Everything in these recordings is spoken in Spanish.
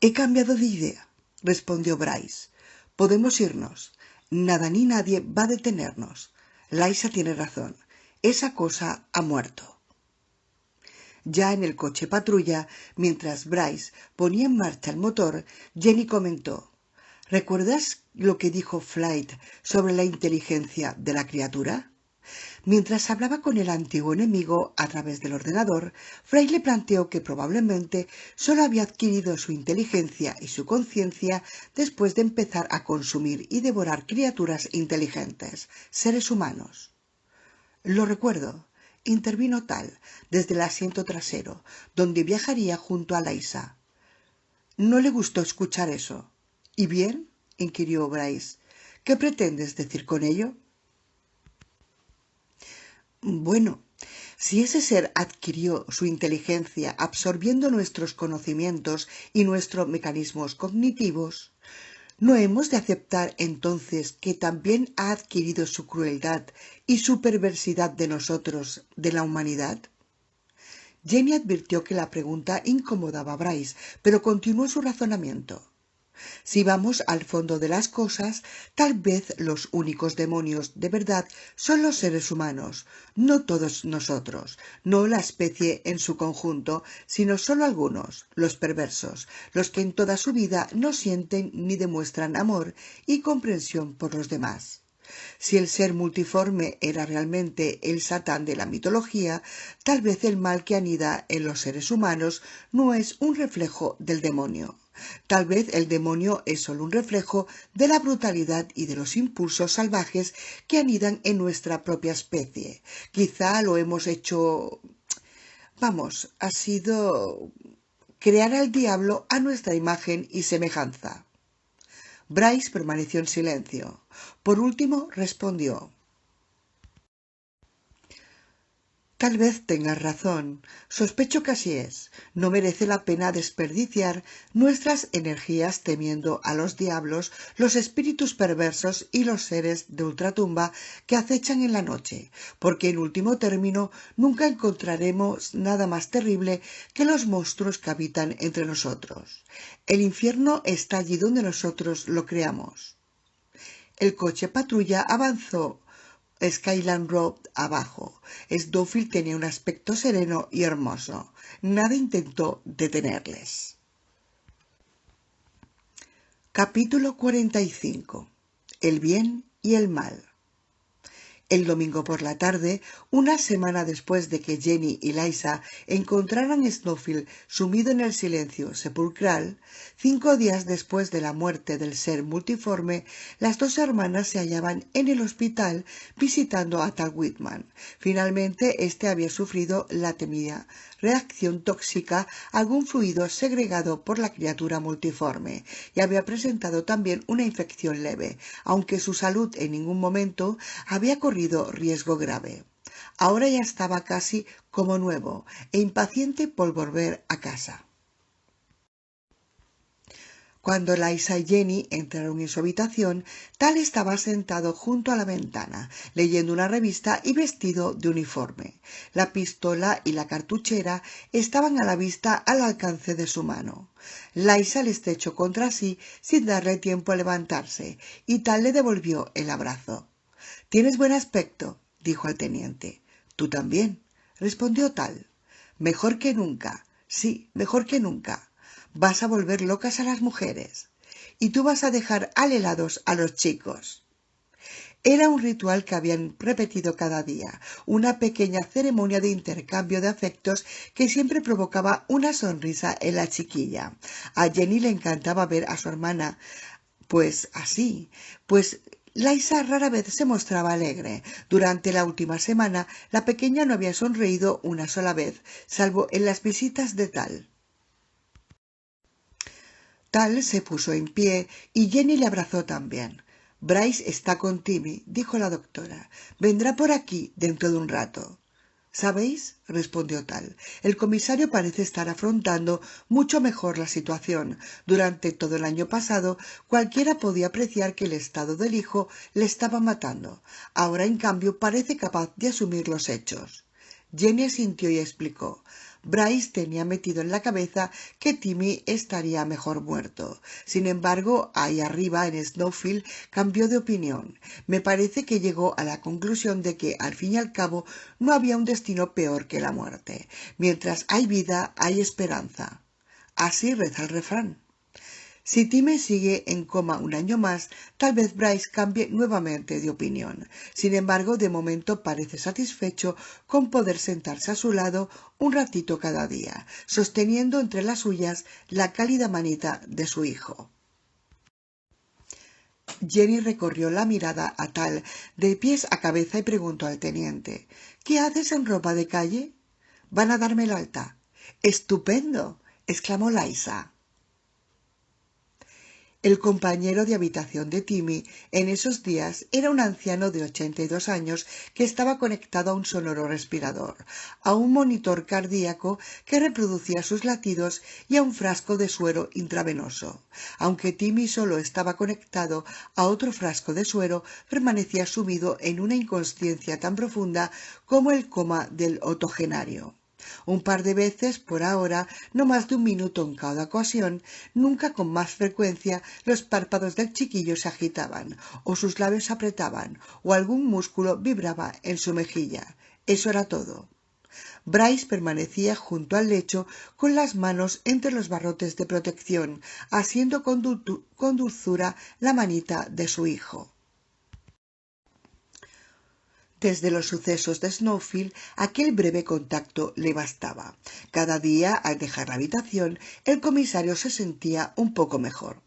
He cambiado de idea, respondió Bryce. Podemos irnos. Nada ni nadie va a detenernos. Liza tiene razón. Esa cosa ha muerto. Ya en el coche patrulla, mientras Bryce ponía en marcha el motor, Jenny comentó: ¿Recuerdas lo que dijo Flight sobre la inteligencia de la criatura? Mientras hablaba con el antiguo enemigo a través del ordenador, Flight le planteó que probablemente solo había adquirido su inteligencia y su conciencia después de empezar a consumir y devorar criaturas inteligentes, seres humanos. Lo recuerdo, intervino Tal, desde el asiento trasero, donde viajaría junto a Liza. No le gustó escuchar eso. ¿Y bien?, inquirió Bryce. ¿Qué pretendes decir con ello? Bueno, si ese ser adquirió su inteligencia absorbiendo nuestros conocimientos y nuestros mecanismos cognitivos, ¿no hemos de aceptar entonces que también ha adquirido su crueldad y su perversidad de nosotros, de la humanidad? Jenny advirtió que la pregunta incomodaba a Bryce, pero continuó su razonamiento. Si vamos al fondo de las cosas, tal vez los únicos demonios de verdad son los seres humanos, no todos nosotros, no la especie en su conjunto, sino solo algunos, los perversos, los que en toda su vida no sienten ni demuestran amor y comprensión por los demás. Si el ser multiforme era realmente el Satán de la mitología, tal vez el mal que anida en los seres humanos no es un reflejo del demonio. Tal vez el demonio es solo un reflejo de la brutalidad y de los impulsos salvajes que anidan en nuestra propia especie. Quizá lo hemos hecho... ha sido crear al diablo a nuestra imagen y semejanza. Bryce permaneció en silencio. Por último respondió: Tal vez tengas razón. Sospecho que así es. No merece la pena desperdiciar nuestras energías temiendo a los diablos, los espíritus perversos y los seres de ultratumba que acechan en la noche, porque en último término nunca encontraremos nada más terrible que los monstruos que habitan entre nosotros. El infierno está allí donde nosotros lo creamos. El coche patrulla avanzó Skyland Road abajo. Snowfield tenía un aspecto sereno y hermoso. Nada intentó detenerles. Capítulo 45. El bien y el mal. El domingo por la tarde, una semana después de que Jenny y Liza encontraran Snowfield sumido en el silencio sepulcral, 5 días después de la muerte del ser multiforme, las dos hermanas se hallaban en el hospital visitando a Tal Whitman. Finalmente, éste había sufrido la temida reacción tóxica a algún fluido segregado por la criatura multiforme y había presentado también una infección leve, aunque su salud en ningún momento había corrido riesgo grave. Ahora ya estaba casi como nuevo e impaciente por volver a casa. Cuando Liza y Jenny entraron en su habitación, Tal estaba sentado junto a la ventana, leyendo una revista y vestido de uniforme. La pistola y la cartuchera estaban a la vista al alcance de su mano. Liza le estrechó contra sí sin darle tiempo a levantarse, y Tal le devolvió el abrazo. «Tienes buen aspecto», dijo al teniente. «Tú también», respondió Tal. «Mejor que nunca. Sí, mejor que nunca. Vas a volver locas a las mujeres. Y tú vas a dejar alelados a los chicos». Era un ritual que habían repetido cada día, una pequeña ceremonia de intercambio de afectos que siempre provocaba una sonrisa en la chiquilla. A Jenny le encantaba ver a su hermana así, Liza rara vez se mostraba alegre. Durante la última semana, la pequeña no había sonreído una sola vez, salvo en las visitas de Tal. Tal se puso en pie y Jenny le abrazó también. «Bryce está con Timmy», dijo la doctora. «Vendrá por aquí dentro de un rato». «¿Sabéis?», respondió Tal. «El comisario parece estar afrontando mucho mejor la situación. Durante todo el año pasado cualquiera podía apreciar que el estado del hijo le estaba matando. Ahora, en cambio, parece capaz de asumir los hechos». Jenny asintió y explicó: Bryce tenía metido en la cabeza que Timmy estaría mejor muerto. Sin embargo, ahí arriba en Snowfield cambió de opinión. Me parece que llegó a la conclusión de que, al fin y al cabo, no había un destino peor que la muerte. Mientras hay vida, hay esperanza. Así reza el refrán. Si Timmy sigue en coma un año más, tal vez Bryce cambie nuevamente de opinión. Sin embargo, de momento parece satisfecho con poder sentarse a su lado un ratito cada día, sosteniendo entre las suyas la cálida manita de su hijo. Jenny recorrió la mirada a Tal de pies a cabeza y preguntó al teniente: «¿Qué haces en ropa de calle?» «Van a darme el alta». «¡Estupendo!», exclamó Liza. El compañero de habitación de Timmy en esos días era un anciano de 82 años que estaba conectado a un sonoro respirador, a un monitor cardíaco que reproducía sus latidos y a un frasco de suero intravenoso. Aunque Timmy solo estaba conectado a otro frasco de suero, permanecía sumido en una inconsciencia tan profunda como el coma del octogenario. Un par de veces por ahora, no más de un minuto en cada ocasión, nunca con más frecuencia, los párpados del chiquillo se agitaban, o sus labios se apretaban, o algún músculo vibraba en su mejilla. Eso era todo. Bryce permanecía junto al lecho con las manos entre los barrotes de protección, asiendo con dulzura la manita de su hijo. Desde los sucesos de Snowfield, aquel breve contacto le bastaba. Cada día, al dejar la habitación, el comisario se sentía un poco mejor.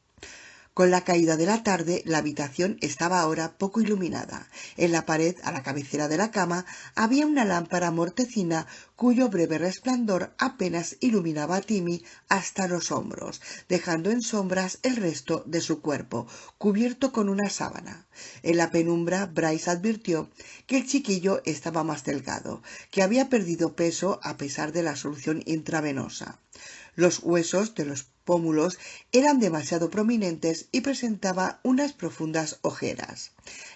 Con la caída de la tarde, la habitación estaba ahora poco iluminada. En la pared, a la cabecera de la cama, había una lámpara mortecina cuyo breve resplandor apenas iluminaba a Timmy hasta los hombros, dejando en sombras el resto de su cuerpo, cubierto con una sábana. En la penumbra, Bryce advirtió que el chiquillo estaba más delgado, que había perdido peso a pesar de la solución intravenosa. Los huesos de los pómulos eran demasiado prominentes y presentaba unas profundas ojeras.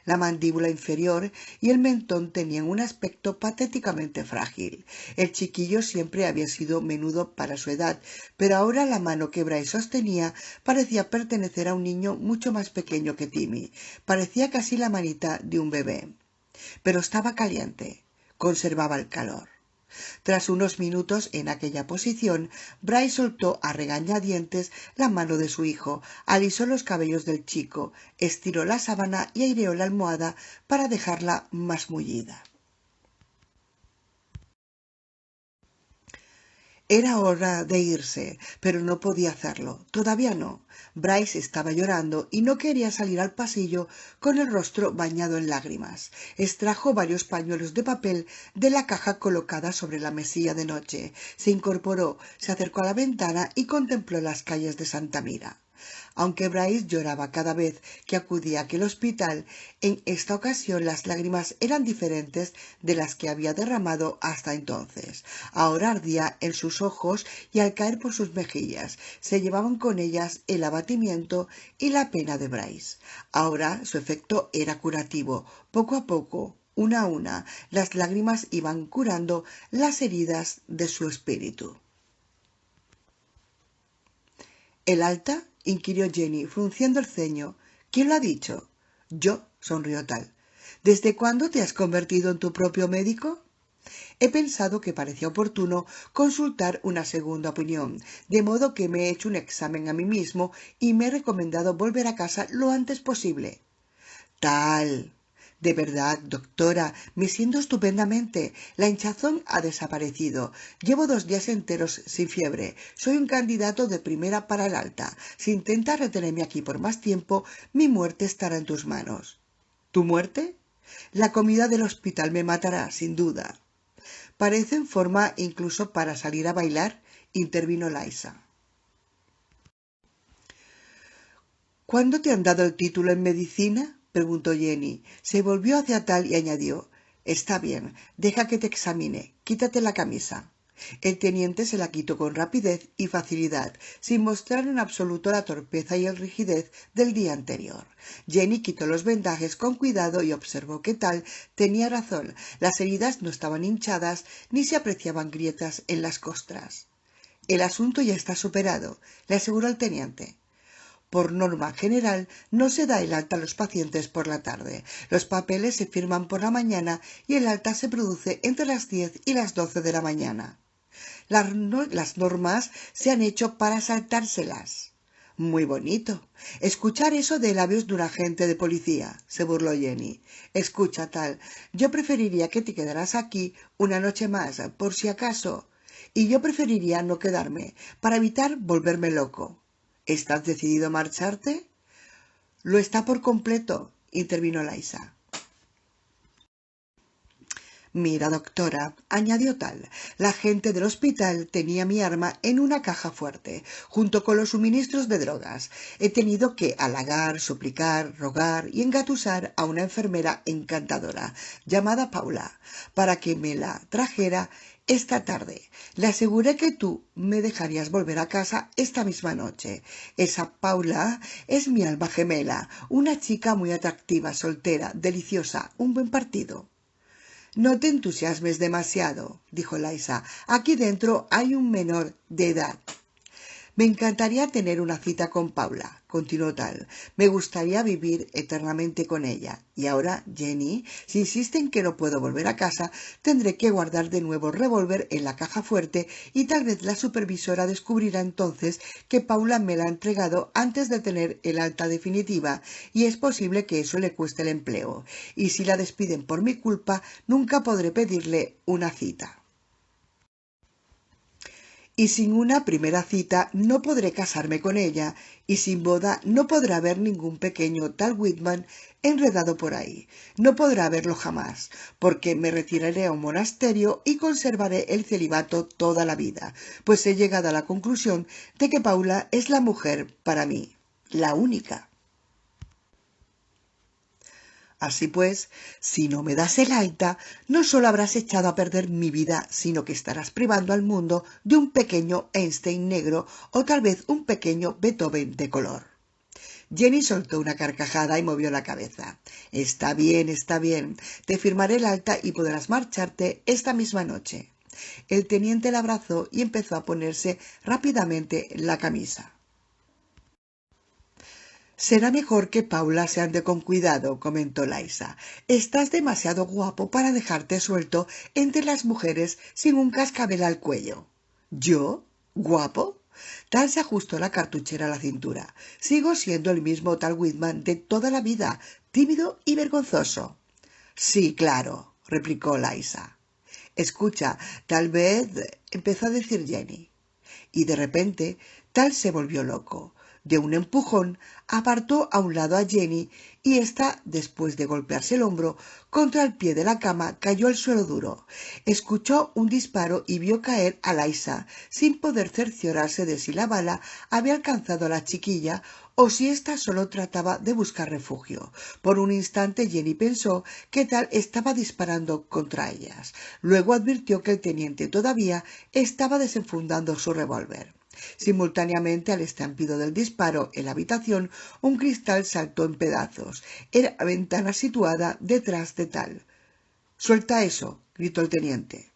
La mandíbula inferior y el mentón tenían un aspecto patéticamente frágil. El chiquillo siempre había sido menudo para su edad, pero ahora la mano que Bryce sostenía parecía pertenecer a un niño mucho más pequeño que Timmy. Parecía casi la manita de un bebé. Pero estaba caliente. Conservaba el calor. Tras unos minutos en aquella posición, Bryce soltó a regañadientes la mano de su hijo, alisó los cabellos del chico, estiró la sábana y aireó la almohada para dejarla más mullida. Era hora de irse, pero no podía hacerlo. Todavía no. Bryce estaba llorando y no quería salir al pasillo con el rostro bañado en lágrimas. Extrajo varios pañuelos de papel de la caja colocada sobre la mesilla de noche. Se incorporó, se acercó a la ventana y contempló las calles de Santa Mira. Aunque Bryce lloraba cada vez que acudía a aquel hospital, en esta ocasión las lágrimas eran diferentes de las que había derramado hasta entonces. Ahora ardía en sus ojos y al caer por sus mejillas se llevaban con ellas el abatimiento y la pena de Bryce. Ahora su efecto era curativo. Poco a poco, una a una, las lágrimas iban curando las heridas de su espíritu. ¿El alta? Inquirió Jenny, frunciendo el ceño. ¿Quién lo ha dicho? Yo, sonrió Tal. ¿Desde cuándo te has convertido en tu propio médico? He pensado que parecía oportuno consultar una segunda opinión, de modo que me he hecho un examen a mí mismo y me he recomendado volver a casa lo antes posible. Tal. De verdad, doctora, me siento estupendamente. La hinchazón ha desaparecido. Llevo 2 días enteros sin fiebre. Soy un candidato de primera para el alta. Si intentas retenerme aquí por más tiempo, mi muerte estará en tus manos. ¿Tu muerte? La comida del hospital me matará, sin duda. Parece en forma incluso para salir a bailar, intervino Liza. ¿Cuándo te han dado el título en medicina? Preguntó Jenny. Se volvió hacia Tal y añadió: Está bien, deja que te examine. Quítate la camisa. El teniente se la quitó con rapidez y facilidad, sin mostrar en absoluto la torpeza y rigidez del día anterior. Jenny quitó los vendajes con cuidado y observó que Tal tenía razón. Las heridas no estaban hinchadas ni se apreciaban grietas en las costras. El asunto ya está superado, le aseguró el teniente. Por norma general, no se da el alta a los pacientes por la tarde. Los papeles se firman por la mañana y el alta se produce entre las 10 y las 12 de la mañana. Las normas se han hecho para saltárselas. Muy bonito. Escuchar eso de labios de un agente de policía, se burló Jenny. Escucha, Tal, yo preferiría que te quedaras aquí una noche más, por si acaso. Y yo preferiría no quedarme, para evitar volverme loco. ¿Estás decidido a marcharte? Lo está por completo, intervino Liza. Mira, doctora, añadió Tal, la gente del hospital tenía mi arma en una caja fuerte, junto con los suministros de drogas. He tenido que halagar, suplicar, rogar y engatusar a una enfermera encantadora, llamada Paula, para que me la trajera esta tarde. Le aseguré que tú me dejarías volver a casa esta misma noche. Esa Paula es mi alma gemela, una chica muy atractiva, soltera, deliciosa, un buen partido. No te entusiasmes demasiado, dijo Liza. Aquí dentro hay un menor de edad. Me encantaría tener una cita con Paula, continuó Tal. Me gustaría vivir eternamente con ella. Y ahora, Jenny, si insiste en que no puedo volver a casa, tendré que guardar de nuevo el revólver en la caja fuerte y tal vez la supervisora descubrirá entonces que Paula me la ha entregado antes de tener el alta definitiva y es posible que eso le cueste el empleo. Y si la despiden por mi culpa, nunca podré pedirle una cita. Y sin una primera cita no podré casarme con ella, y sin boda no podrá haber ningún pequeño Tal Whitman enredado por ahí. No podrá haberlo jamás, porque me retiraré a un monasterio y conservaré el celibato toda la vida, pues he llegado a la conclusión de que Paula es la mujer para mí, la única. Así pues, si no me das el alta, no solo habrás echado a perder mi vida, sino que estarás privando al mundo de un pequeño Einstein negro o tal vez un pequeño Beethoven de color. Jenny soltó una carcajada y movió la cabeza. Está bien, te firmaré el alta y podrás marcharte esta misma noche. El teniente la abrazó y empezó a ponerse rápidamente la camisa. Será mejor que Paula se ande con cuidado, comentó Liza. Estás demasiado guapo para dejarte suelto entre las mujeres sin un cascabel al cuello. ¿Yo? ¿Guapo? Tal se ajustó la cartuchera a la cintura. Sigo siendo el mismo Tal Whitman de toda la vida, tímido y vergonzoso. Sí, claro, replicó Liza. Escucha, tal vez, empezó a decir Jenny. Y de repente Tal se volvió loco. De un empujón apartó a un lado a Jenny y ésta, después de golpearse el hombro contra el pie de la cama, cayó al suelo duro. Escuchó un disparo y vio caer a Liza, sin poder cerciorarse de si la bala había alcanzado a la chiquilla o si ésta solo trataba de buscar refugio. Por un instante Jenny pensó que Tal estaba disparando contra ellas. Luego advirtió que el teniente todavía estaba desenfundando su revólver. Simultáneamente al estampido del disparo en la habitación, un cristal saltó en pedazos. Era la ventana situada detrás de Tal. «¡Suelta eso!», gritó el teniente.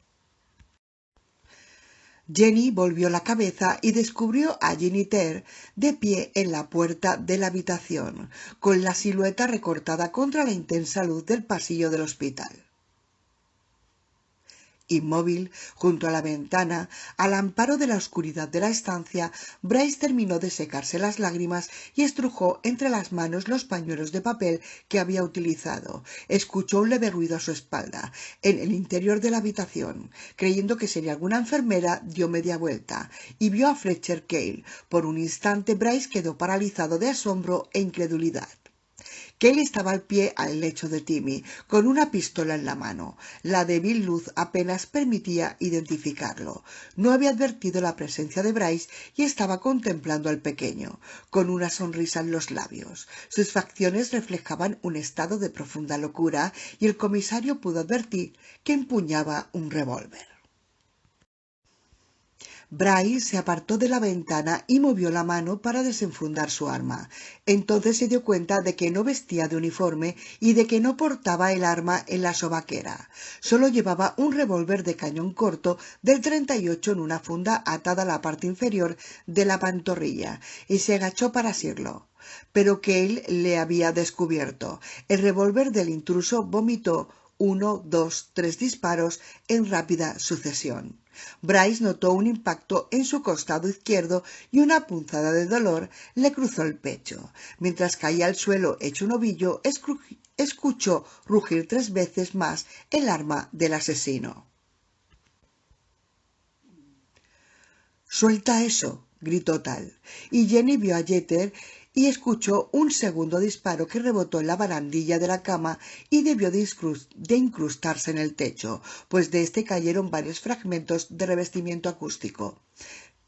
Jenny volvió la cabeza y descubrió a Jenny Terr de pie en la puerta de la habitación, con la silueta recortada contra la intensa luz del pasillo del hospital. Inmóvil, junto a la ventana, al amparo de la oscuridad de la estancia, Bryce terminó de secarse las lágrimas y estrujó entre las manos los pañuelos de papel que había utilizado. Escuchó un leve ruido a su espalda, en el interior de la habitación. Creyendo que sería alguna enfermera, dio media vuelta y vio a Fletcher Cale. Por un instante Bryce quedó paralizado de asombro e incredulidad. Cale estaba al pie al lecho de Timmy, con una pistola en la mano. La débil luz apenas permitía identificarlo. No había advertido la presencia de Bryce y estaba contemplando al pequeño, con una sonrisa en los labios. Sus facciones reflejaban un estado de profunda locura y el comisario pudo advertir que empuñaba un revólver. Bryce se apartó de la ventana y movió la mano para desenfundar su arma. Entonces se dio cuenta de que no vestía de uniforme y de que no portaba el arma en la sobaquera. Solo llevaba un revólver de cañón corto del 38 en una funda atada a la parte inferior de la pantorrilla y se agachó para asirlo. Pero Cale le había descubierto. El revólver del intruso vomitó 1, 2, 3 disparos en rápida sucesión. Bryce notó un impacto en su costado izquierdo y una punzada de dolor le cruzó el pecho. Mientras caía al suelo hecho un ovillo, escuchó rugir 3 veces más el arma del asesino. «¡Suelta eso!», gritó Tal, y Jenny vio a Jeter y escuchó un segundo disparo que rebotó en la barandilla de la cama y debió de incrustarse en el techo, pues de este cayeron varios fragmentos de revestimiento acústico.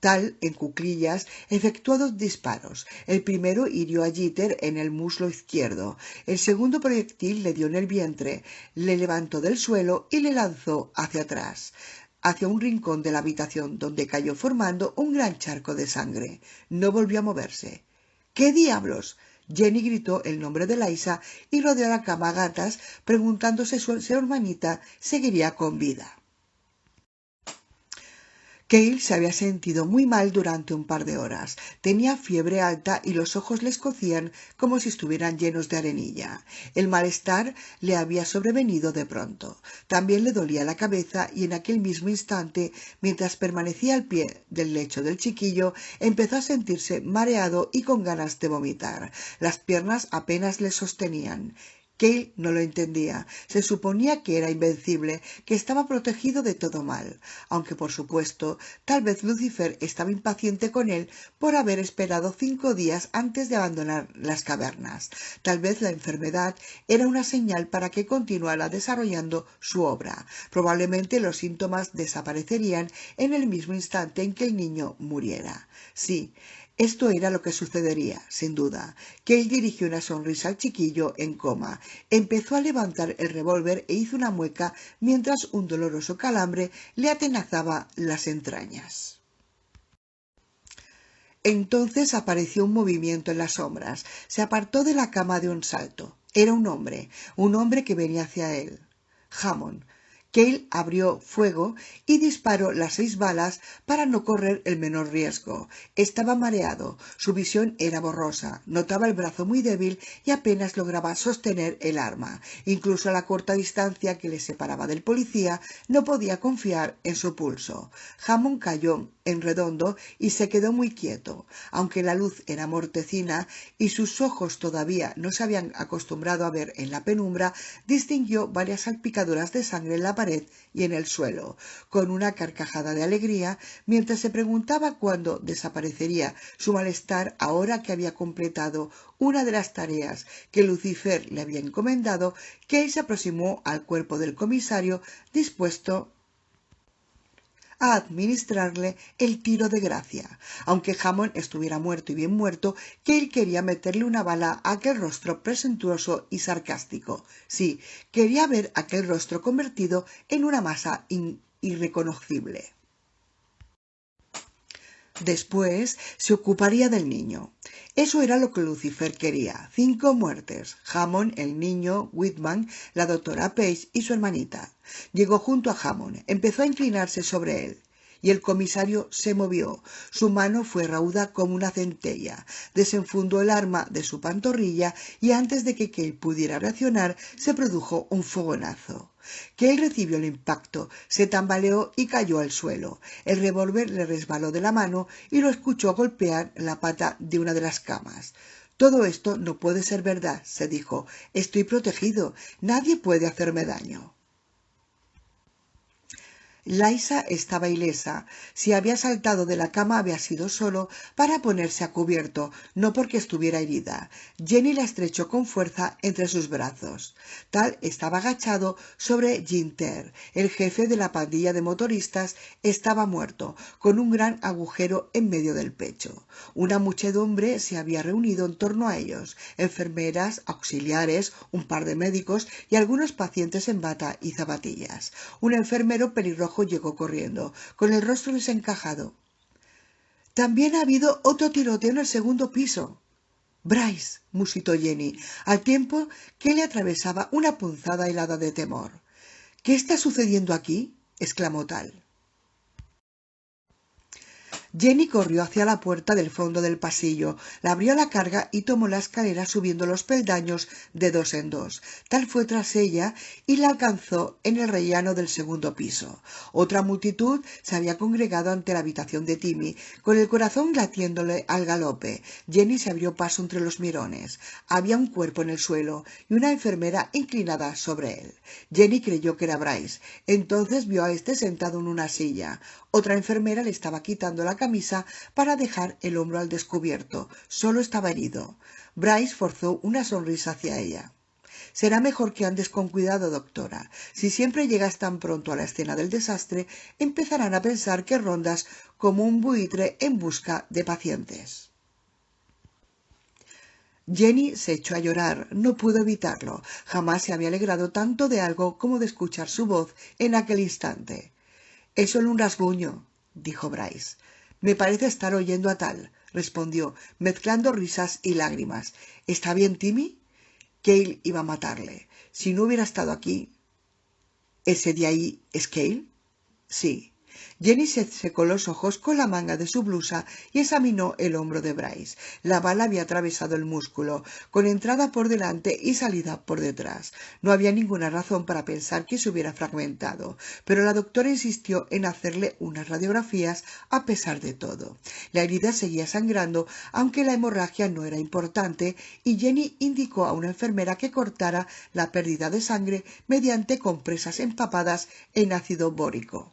Tal, en cuclillas, efectuó 2 disparos. El primero hirió a Jeter en el muslo izquierdo. El segundo proyectil le dio en el vientre, le levantó del suelo y le lanzó hacia atrás, hacia un rincón de la habitación, donde cayó formando un gran charco de sangre. No volvió a moverse. «¿Qué diablos?». Jenny gritó el nombre de Liza y rodeó la cama a gatas, preguntándose si su hermanita seguiría con vida. Cale se había sentido muy mal durante un par de horas. Tenía fiebre alta y los ojos le escocían como si estuvieran llenos de arenilla. El malestar le había sobrevenido de pronto. También le dolía la cabeza y en aquel mismo instante, mientras permanecía al pie del lecho del chiquillo, empezó a sentirse mareado y con ganas de vomitar. Las piernas apenas le sostenían. Cale no lo entendía. Se suponía que era invencible, que estaba protegido de todo mal, aunque por supuesto tal vez Lucifer estaba impaciente con él por haber esperado 5 días antes de abandonar las cavernas. Tal vez la enfermedad era una señal para que continuara desarrollando su obra. Probablemente los síntomas desaparecerían en el mismo instante en que el niño muriera. Sí, esto era lo que sucedería, sin duda. Cale dirigió una sonrisa al chiquillo en coma. Empezó a levantar el revólver e hizo una mueca mientras un doloroso calambre le atenazaba las entrañas. Entonces apareció un movimiento en las sombras. Se apartó de la cama de un salto. Era un hombre que venía hacia él. Hammond. Cale abrió fuego y disparó las 6 balas para no correr el menor riesgo. Estaba mareado, su visión era borrosa, notaba el brazo muy débil y apenas lograba sostener el arma. Incluso a la corta distancia que le separaba del policía, no podía confiar en su pulso. Hammond cayó en redondo y se quedó muy quieto. Aunque la luz era mortecina y sus ojos todavía no se habían acostumbrado a ver en la penumbra, distinguió varias salpicaduras de sangre en la pared y en el suelo. Con una carcajada de alegría, mientras se preguntaba cuándo desaparecería su malestar ahora que había completado una de las tareas que Lucifer le había encomendado, Cale se aproximó al cuerpo del comisario dispuesto a administrarle el tiro de gracia. Aunque Hammond estuviera muerto y bien muerto, Cale quería meterle una bala a aquel rostro presuntuoso y sarcástico. Sí, quería ver aquel rostro convertido en una masa irreconocible. Después se ocuparía del niño. Eso era lo que Lucifer quería. 5 muertes. Hammond, el niño, Whitman, la doctora Page y su hermanita. Llegó junto a Hammond. Empezó a inclinarse sobre él. Y el comisario se movió. Su mano fue rauda como una centella. Desenfundó el arma de su pantorrilla y antes de que Cale pudiera reaccionar, se produjo un fogonazo. Cale recibió el impacto, se tambaleó y cayó al suelo. El revólver le resbaló de la mano y lo escuchó golpear la pata de una de las camas. «Todo esto no puede ser verdad», se dijo. «Estoy protegido. Nadie puede hacerme daño». Liza estaba ilesa. Si había saltado de la cama había sido solo para ponerse a cubierto, no porque estuviera herida. Jenny la estrechó con fuerza entre sus brazos. Tal estaba agachado sobre Ginter. El jefe de la pandilla de motoristas estaba muerto, con un gran agujero en medio del pecho. Una muchedumbre se había reunido en torno a ellos: enfermeras, auxiliares, un par de médicos y algunos pacientes en bata y zapatillas. Un enfermero pelirrojo llegó corriendo, con el rostro desencajado. También ha habido otro tiroteo en el segundo piso. Bryce, musitó Jenny, al tiempo que le atravesaba una punzada helada de temor. ¿Qué está sucediendo aquí? Exclamó Tal. Jenny corrió hacia la puerta del fondo del pasillo, la abrió a la carga y tomó la escalera subiendo los peldaños de dos en dos. Tal fue tras ella y la alcanzó en el rellano del segundo piso. Otra multitud se había congregado ante la habitación de Timmy, con el corazón latiéndole al galope. Jenny se abrió paso entre los mirones. Había un cuerpo en el suelo y una enfermera inclinada sobre él. Jenny creyó que era Bryce. Entonces vio a este sentado en una silla. Otra enfermera le estaba quitando la camisa para dejar el hombro al descubierto. Solo estaba herido. Bryce forzó una sonrisa hacia ella. Será mejor que andes con cuidado, doctora. Si siempre llegas tan pronto a la escena del desastre, empezarán a pensar que rondas como un buitre en busca de pacientes. Jenny se echó a llorar. No pudo evitarlo. Jamás se había alegrado tanto de algo como de escuchar su voz en aquel instante. «Es solo un rasguño», dijo Bryce. «Me parece estar oyendo a Tal», respondió, mezclando risas y lágrimas. «¿Está bien, Timmy?» Cale iba a matarle. Si no hubiera estado aquí. ¿Ese de ahí es Cale? Sí. Jenny se secó los ojos con la manga de su blusa y examinó el hombro de Bryce. La bala había atravesado el músculo, con entrada por delante y salida por detrás. No había ninguna razón para pensar que se hubiera fragmentado, pero la doctora insistió en hacerle unas radiografías a pesar de todo. La herida seguía sangrando, aunque la hemorragia no era importante, y Jenny indicó a una enfermera que cortara la pérdida de sangre mediante compresas empapadas en ácido bórico.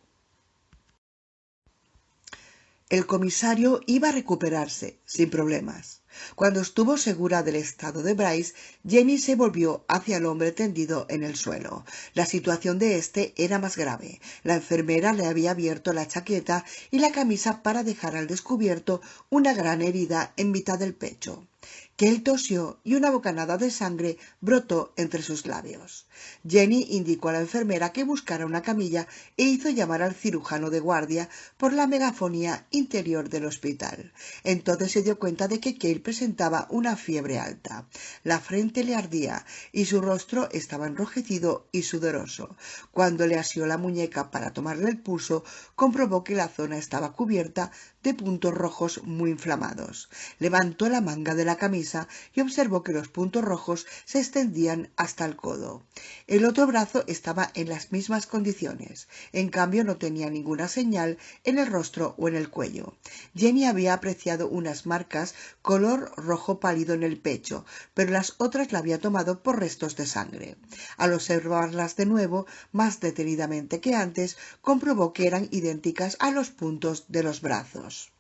El comisario iba a recuperarse, sin problemas. Cuando estuvo segura del estado de Bryce, Jenny se volvió hacia el hombre tendido en el suelo. La situación de éste era más grave. La enfermera le había abierto la chaqueta y la camisa para dejar al descubierto una gran herida en mitad del pecho. Cale tosió y una bocanada de sangre brotó entre sus labios. Jenny indicó a la enfermera que buscara una camilla e hizo llamar al cirujano de guardia por la megafonía interior del hospital. Entonces se dio cuenta de que Cale presentaba una fiebre alta. La frente le ardía y su rostro estaba enrojecido y sudoroso. Cuando le asió la muñeca para tomarle el pulso, comprobó que la zona estaba cubierta de puntos rojos muy inflamados. Levantó la manga de la camisa y observó que los puntos rojos se extendían hasta el codo. El otro brazo estaba en las mismas condiciones. En cambio, no tenía ninguna señal en el rostro o en el cuello. Jenny había apreciado unas marcas color rojo pálido en el pecho, pero las otras la había tomado por restos de sangre. Al observarlas de nuevo, más detenidamente que antes, comprobó que eran idénticas a los puntos de los brazos.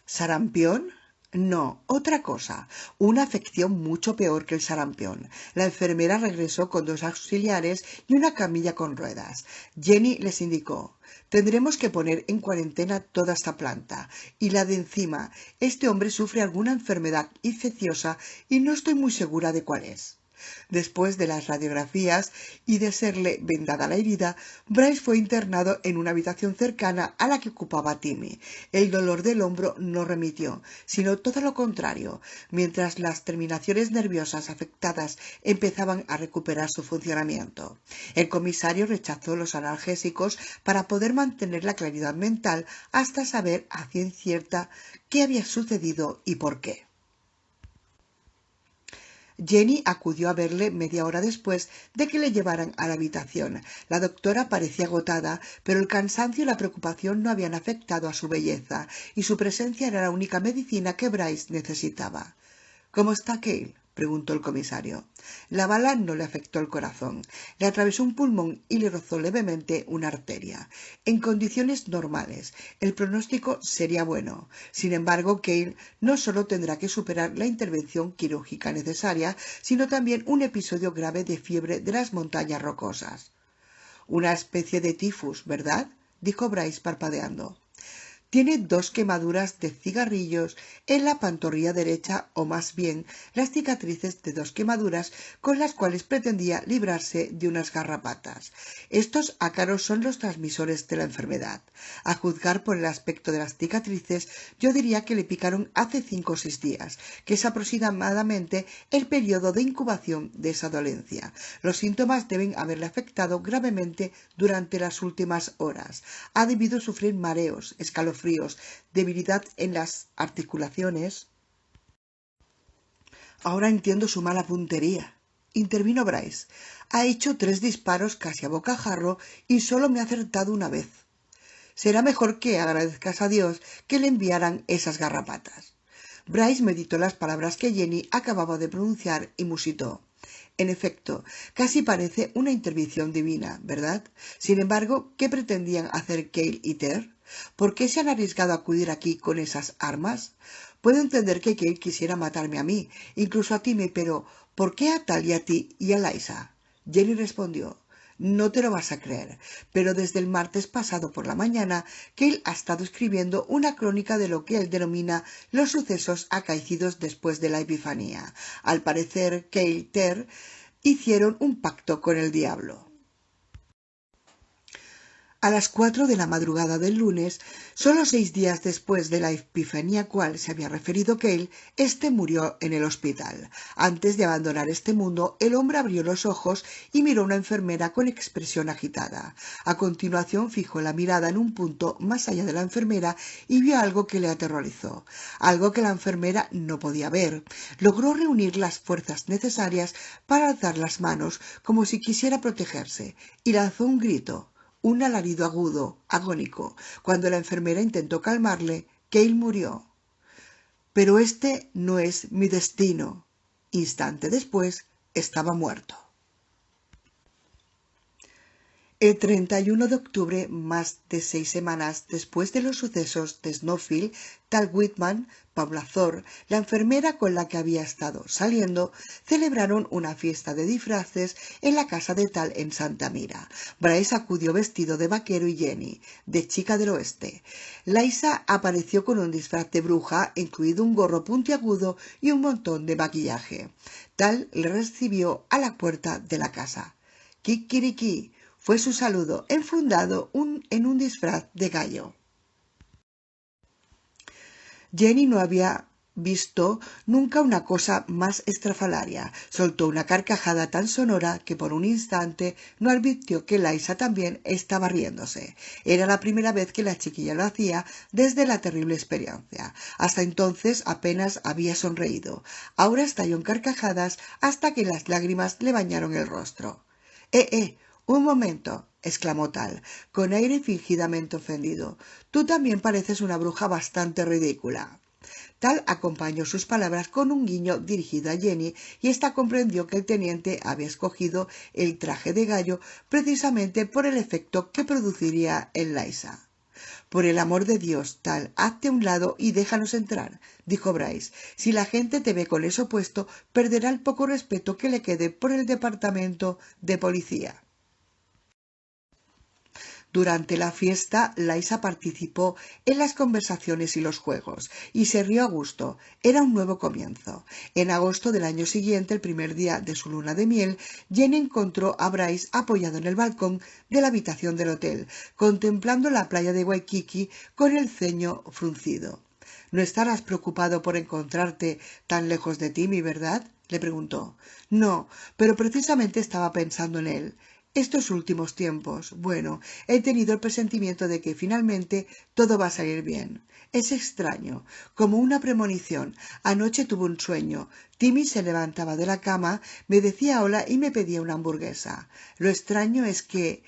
¿Sarampión? No, otra cosa, una afección mucho peor que el sarampión. La enfermera regresó con dos auxiliares y una camilla con ruedas. Jenny les indicó: «Tendremos que poner en cuarentena toda esta planta. Y la de encima. Este hombre sufre alguna enfermedad infecciosa y no estoy muy segura de cuál es». Después de las radiografías y de serle vendada la herida, Bryce fue internado en una habitación cercana a la que ocupaba Timmy. El dolor del hombro no remitió, sino todo lo contrario. Mientras las terminaciones nerviosas afectadas empezaban a recuperar su funcionamiento. El comisario rechazó los analgésicos para poder mantener la claridad mental hasta saber a ciencia cierta qué había sucedido y por qué. Jenny acudió a verle media hora después de que le llevaran a la habitación. La doctora parecía agotada, pero el cansancio y la preocupación no habían afectado a su belleza, y su presencia era la única medicina que Bryce necesitaba. «¿Cómo está Cale?», preguntó el comisario. La bala no le afectó el corazón. Le atravesó un pulmón y le rozó levemente una arteria. En condiciones normales, el pronóstico sería bueno. Sin embargo, Cale no solo tendrá que superar la intervención quirúrgica necesaria, sino también un episodio grave de fiebre de las montañas rocosas. «Una especie de tifus, ¿verdad?», dijo Bryce parpadeando. Tiene 2 quemaduras de cigarrillos en la pantorrilla derecha, o más bien las cicatrices de 2 quemaduras con las cuales pretendía librarse de unas garrapatas. Estos ácaros son los transmisores de la enfermedad. A juzgar por el aspecto de las cicatrices, yo diría que le picaron hace 5 o 6 días, que es aproximadamente el periodo de incubación de esa dolencia. Los síntomas deben haberle afectado gravemente durante las últimas horas. Ha debido sufrir mareos, escalofríos, debilidad en las articulaciones. Ahora entiendo su mala puntería, intervino Bryce. Ha hecho 3 disparos casi a bocajarro y solo me ha acertado una vez. Será mejor que agradezcas a Dios que le enviaran esas garrapatas. Bryce meditó las palabras que Jenny acababa de pronunciar y musitó. En efecto, casi parece una intervención divina, ¿verdad? Sin embargo, ¿qué pretendían hacer Cale y Ter? ¿Por qué se han arriesgado a acudir aquí con esas armas? Puedo entender que Cale quisiera matarme a mí, incluso a Timmy, pero ¿por qué a Tal y a ti y a Liza? Jenny respondió. No te lo vas a creer, pero desde el martes pasado por la mañana, Cale ha estado escribiendo una crónica de lo que él denomina los sucesos acaecidos después de la Epifanía. Al parecer, Cale y Ter hicieron un pacto con el diablo. A las 4 de la madrugada del lunes, solo 6 días después de la epifanía a cual se había referido Cale, éste murió en el hospital. Antes de abandonar este mundo, el hombre abrió los ojos y miró a una enfermera con expresión agitada. A continuación fijó la mirada en un punto más allá de la enfermera y vio algo que le aterrorizó, algo que la enfermera no podía ver. Logró reunir las fuerzas necesarias para alzar las manos como si quisiera protegerse y lanzó un grito. Un alarido agudo, agónico. Cuando la enfermera intentó calmarle, Cale murió. Pero este no es mi destino. Instante después, estaba muerto. El 31 de octubre, más de 6 semanas después de los sucesos de Snowfield, Tal Whitman, Paula Thor, la enfermera con la que había estado saliendo, celebraron una fiesta de disfraces en la casa de Tal en Santa Mira. Bryce acudió vestido de vaquero y Jenny, de chica del oeste. Liza apareció con un disfraz de bruja, incluido un gorro puntiagudo y un montón de maquillaje. Tal le recibió a la puerta de la casa. «Kikiriki», fue su saludo, enfundado en un disfraz de gallo. Jenny no había visto nunca una cosa más estrafalaria. Soltó una carcajada tan sonora que por un instante no advirtió que Liza también estaba riéndose. Era la primera vez que la chiquilla lo hacía desde la terrible experiencia. Hasta entonces apenas había sonreído. Ahora estalló en carcajadas hasta que las lágrimas le bañaron el rostro. Un momento», exclamó Tal, con aire fingidamente ofendido. «Tú también pareces una bruja bastante ridícula». Tal acompañó sus palabras con un guiño dirigido a Jenny y ésta comprendió que el teniente había escogido el traje de gallo precisamente por el efecto que produciría en Liza. «Por el amor de Dios, Tal, hazte a un lado y déjanos entrar», dijo Bryce. «Si la gente te ve con eso puesto, perderá el poco respeto que le quede por el departamento de policía». Durante la fiesta, Liza participó en las conversaciones y los juegos, y se rió a gusto. Era un nuevo comienzo. En agosto del año siguiente, el primer día de su luna de miel, Jenny encontró a Bryce apoyado en el balcón de la habitación del hotel, contemplando la playa de Waikiki con el ceño fruncido. «No estarás preocupado por encontrarte tan lejos de Timmy, ¿verdad?», le preguntó. «No, pero precisamente estaba pensando en él. Estos últimos tiempos, bueno, he tenido el presentimiento de que finalmente todo va a salir bien. Es extraño, como una premonición. Anoche tuve un sueño. Timmy se levantaba de la cama, me decía hola y me pedía una hamburguesa. Lo extraño es que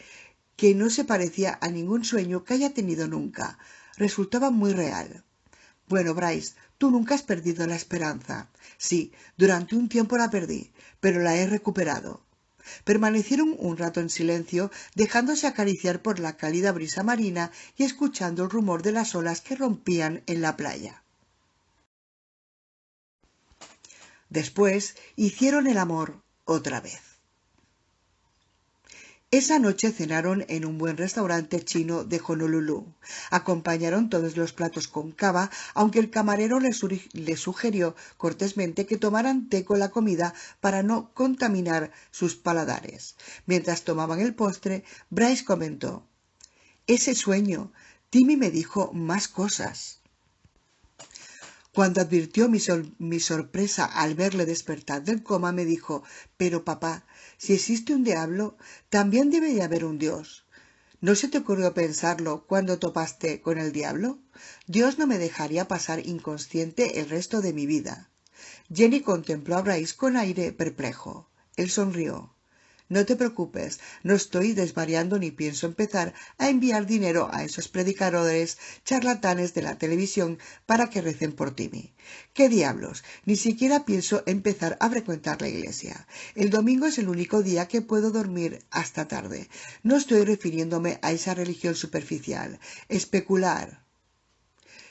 no se parecía a ningún sueño que haya tenido nunca. Resultaba muy real». «Bueno, Bryce, tú nunca has perdido la esperanza». «Sí, durante un tiempo la perdí, pero la he recuperado». Permanecieron un rato en silencio, dejándose acariciar por la cálida brisa marina y escuchando el rumor de las olas que rompían en la playa. Después hicieron el amor otra vez. Esa noche cenaron en un buen restaurante chino de Honolulu. Acompañaron todos los platos con cava, aunque el camarero les sugirió cortésmente que tomaran té con la comida para no contaminar sus paladares. Mientras tomaban el postre, Bryce comentó: «Ese sueño, Timmy me dijo más cosas». Cuando advirtió mi sorpresa al verle despertar del coma, me dijo: «Pero papá, si existe un diablo, también debe de haber un Dios. ¿No se te ocurrió pensarlo cuando topaste con el diablo? Dios no me dejaría pasar inconsciente el resto de mi vida». Jenny contempló a Bryce con aire perplejo. Él sonrió. «No te preocupes, no estoy desvariando ni pienso empezar a enviar dinero a esos predicadores charlatanes de la televisión para que recen por Timmy. ¿Qué diablos? Ni siquiera pienso empezar a frecuentar la iglesia. El domingo es el único día que puedo dormir hasta tarde. No estoy refiriéndome a esa religión superficial. Especular».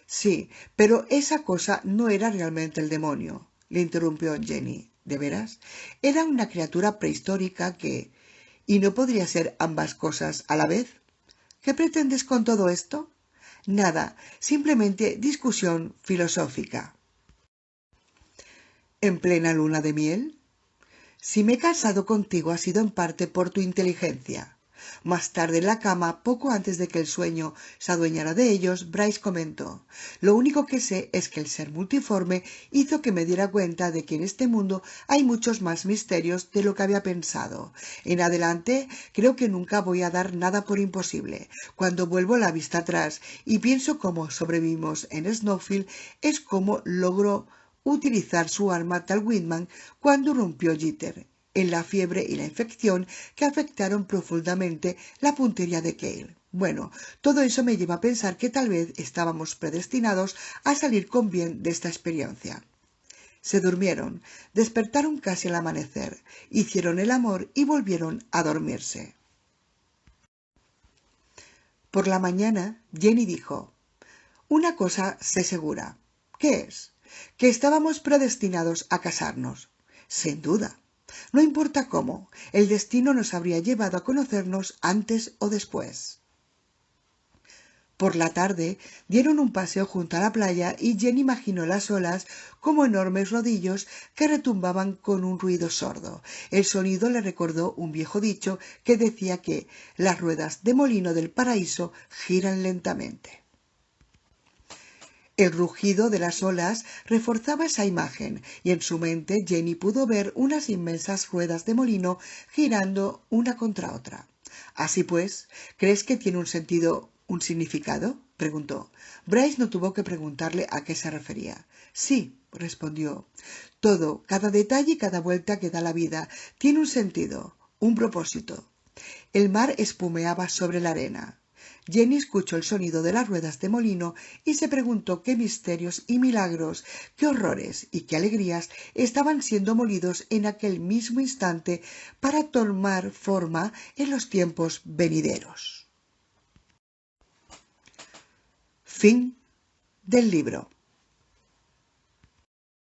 «Sí, pero esa cosa no era realmente el demonio», le interrumpió Jenny. «¿De veras? Era una criatura prehistórica que... ¿Y no podría ser ambas cosas a la vez? ¿Qué pretendes con todo esto?» «Nada, simplemente discusión filosófica». «¿En plena luna de miel?» «Si me he casado contigo ha sido en parte por tu inteligencia». Más tarde en la cama, poco antes de que el sueño se adueñara de ellos, Bryce comentó: «Lo único que sé es que el ser multiforme hizo que me diera cuenta de que en este mundo hay muchos más misterios de lo que había pensado. En adelante creo que nunca voy a dar nada por imposible. Cuando vuelvo la vista atrás y pienso cómo sobrevivimos en Snowfield, es como logró utilizar su arma Tal Whitman cuando rompió Jeter en la fiebre y la infección que afectaron profundamente la puntería de Cale. Bueno, todo eso me lleva a pensar que tal vez estábamos predestinados a salir con bien de esta experiencia». Se durmieron, despertaron casi al amanecer, hicieron el amor y volvieron a dormirse. Por la mañana, Jenny dijo: «Una cosa sé segura». «¿Qué es?» «Que estábamos predestinados a casarnos». «Sin duda. No importa cómo, el destino nos habría llevado a conocernos antes o después». Por la tarde dieron un paseo junto a la playa y Jenny imaginó las olas como enormes rodillos que retumbaban con un ruido sordo. El sonido le recordó un viejo dicho que decía que las ruedas de molino del paraíso giran lentamente. El rugido de las olas reforzaba esa imagen, y en su mente Jenny pudo ver unas inmensas ruedas de molino girando una contra otra. «Así pues, ¿crees que tiene un significado?», preguntó. Bryce no tuvo que preguntarle a qué se refería. «Sí», respondió. «Todo, cada detalle y cada vuelta que da la vida, tiene un sentido, un propósito». El mar espumeaba sobre la arena. Jenny escuchó el sonido de las ruedas de molino y se preguntó qué misterios y milagros, qué horrores y qué alegrías estaban siendo molidos en aquel mismo instante para tomar forma en los tiempos venideros. Fin del libro.